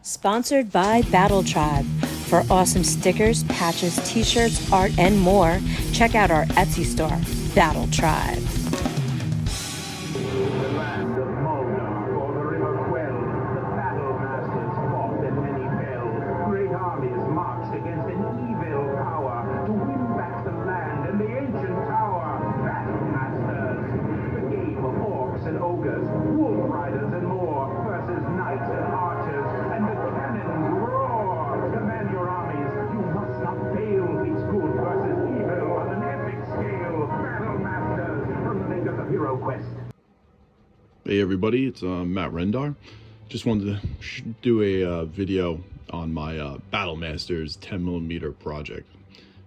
Sponsored by Battle Tribe. For awesome stickers, patches, t-shirts, art, and more, check out our Etsy store, Battle Tribe. Hey everybody, it's Matt Rendar. Just wanted to do a video on my Battle Masters 10mm project.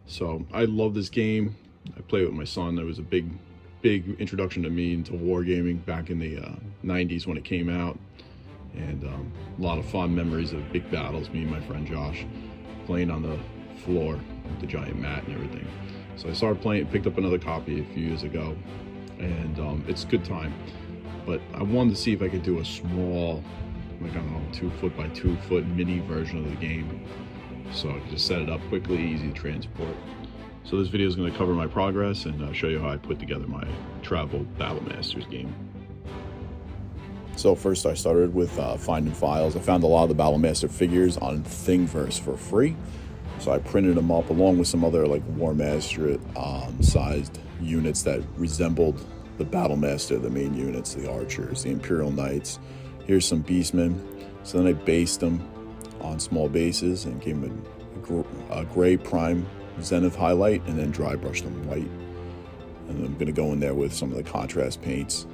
So I love this game. I play with my son. It was a big introduction to me into wargaming back in the 90s when it came out. And a lot of fond memories of big battles, me and my friend Josh playing on the floor with the giant mat and everything. So I started playing, picked up another copy a few years ago, and it's a good time. But I wanted to see if I could do a small, like, I don't know, 2 foot by 2 foot mini version of the game. So I could just set it up quickly, easy to transport. So this video is going to cover my progress and show you how I put together my travel Battle Masters game. So first I started with finding files. I found a lot of the Battle Master figures on Thingiverse for free. So I printed them up along with some other like War Master sized units that resembled the Battle Master, the main units, the archers, the Imperial Knights. Here's some beastmen. So then I based them on small bases and gave them a gray prime zenith highlight and then dry brushed them white. And I'm gonna go in there with some of the contrast paints.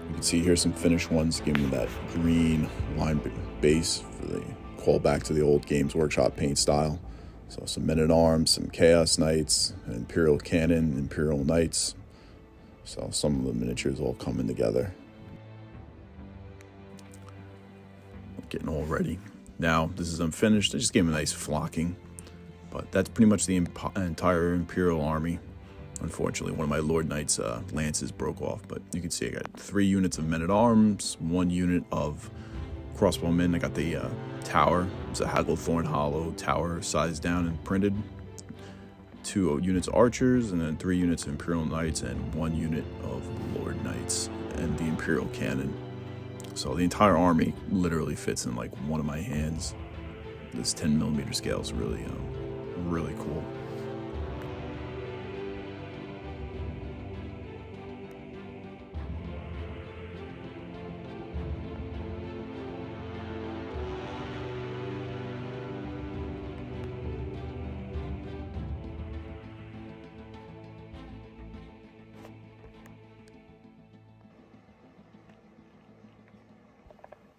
You can see here's some finished ones, giving them that green line base for the callback to the old Games Workshop paint style. So some men-at-arms, some Chaos Knights, an Imperial Cannon, Imperial Knights. So some of the miniatures all coming together. Getting all ready. Now, this is unfinished. I just gave him a nice flocking. But that's pretty much the entire Imperial army. Unfortunately, one of my Lord Knights' lances broke off. But you can see I got 3 units of men-at-arms, 1 unit of crossbowmen. I got the tower. It's a Hagglethorn Hollow tower sized down and printed. 2 units of archers, and then 3 units of Imperial Knights, and 1 unit of Lord Knights, and the Imperial Cannon. So the entire army literally fits in like one of my hands. This 10mm scale is really, really cool.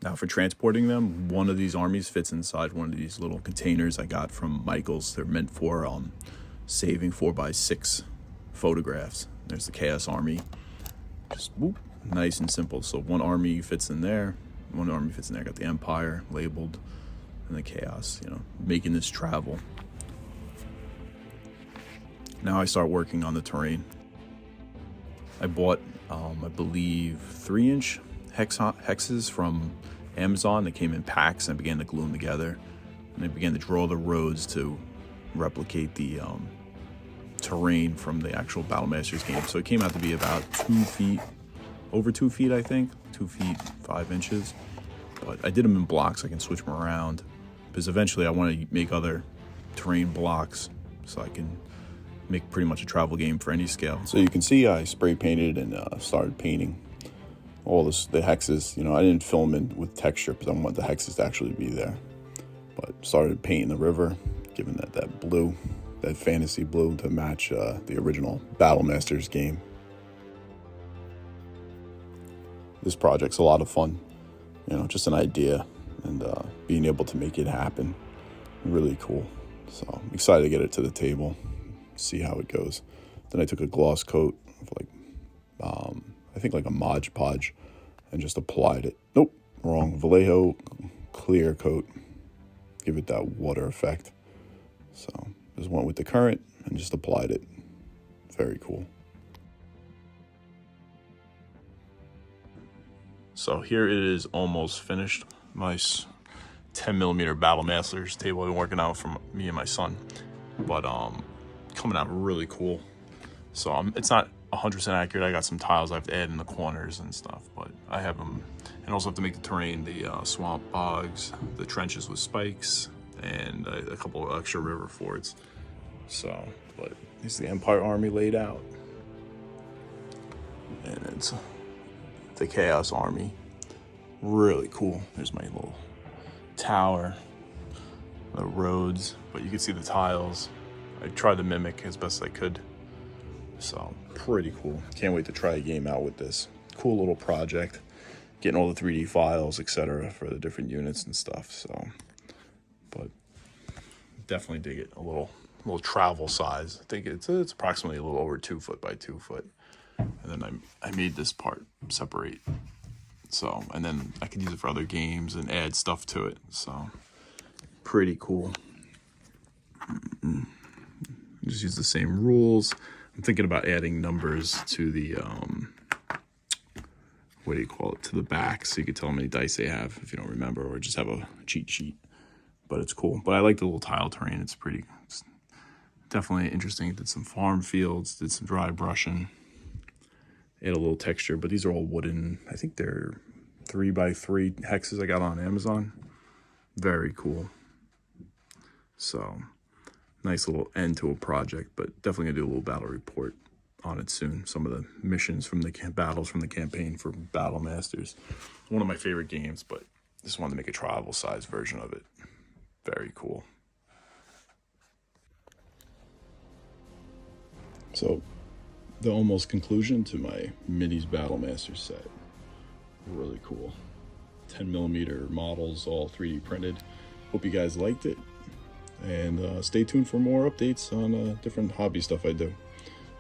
Now for transporting them, one of these armies fits inside one of these little containers I got from Michael's. They're meant for saving 4x6 photographs. There's the Chaos Army. Just whoop, nice and simple. So one army fits in there, one army fits in there. I got the Empire labeled and the Chaos, making this travel. Now I start working on the terrain. I bought, I believe, 3-inch hexes from Amazon. They came in packs, and I began to glue them together, and I began to draw the roads to replicate the terrain from the actual Battle Masters game. So it came out to be about 2 feet, over 2 feet, I think, 2 feet 5 inches. But I did them in blocks. I can switch them around because eventually I want to make other terrain blocks so I can make pretty much a travel game for any scale. So you can see I spray painted and started painting all the hexes. I didn't film it with texture because I want the hexes to actually be there. But started painting the river, giving that blue, that fantasy blue to match the original Battle Masters game. This project's a lot of fun, just an idea, and being able to make it happen, really cool. So I'm excited to get it to the table, see how it goes. Then I took a gloss coat of I think like a Mod Podge, and just applied it. Nope, wrong. Vallejo clear coat. Give it that water effect. So just went with the current and just applied it. Very cool. So here it is, almost finished. My 10mm Battle Masters table I've been working out for me and my son. But coming out really cool. So it's not 100% accurate. I got some tiles I have to add in the corners and stuff, but I have them. And also have to make the terrain, the swamp bogs, the trenches with spikes, and a couple of extra river fords. So, but here's the Empire Army laid out. And it's the Chaos Army. Really cool. There's my little tower, the roads, but you can see the tiles. I tried to mimic as best I could. So, pretty cool. Can't wait to try a game out with this. Cool little project. Getting all the 3D files, etc. for the different units and stuff. So, but definitely dig it. A little travel size. I think it's approximately a little over 2 foot by 2 foot. And then I made this part separate. So, and then I can use it for other games and add stuff to it. So, pretty cool. Just use the same rules. I'm thinking about adding numbers to the what do you call it, to the back, so you can tell how many dice they have if you don't remember, or just have a cheat sheet. But it's cool. But I like the little tile terrain. It's definitely interesting. Did some farm fields, did some dry brushing, add a little texture. But these are all wooden. I think they're 3x3 hexes I got on Amazon. Very cool. So nice little end to a project, but definitely gonna do a little battle report on it soon. Some of the missions from the battles from the campaign for Battle Masters. One of my favorite games, but just wanted to make a travel size version of it. Very cool. So the almost conclusion to my Minis Battle Masters set. Really cool. 10mm models, all 3D printed. Hope you guys liked it. And stay tuned for more updates on different hobby stuff I do.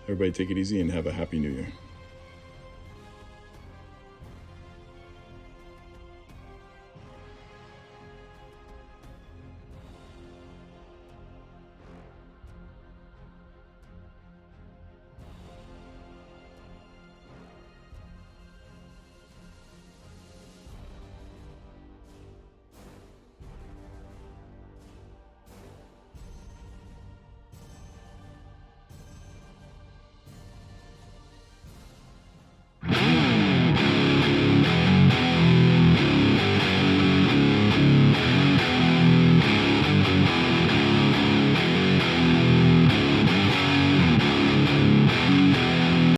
Everybody take it easy and have a happy new year.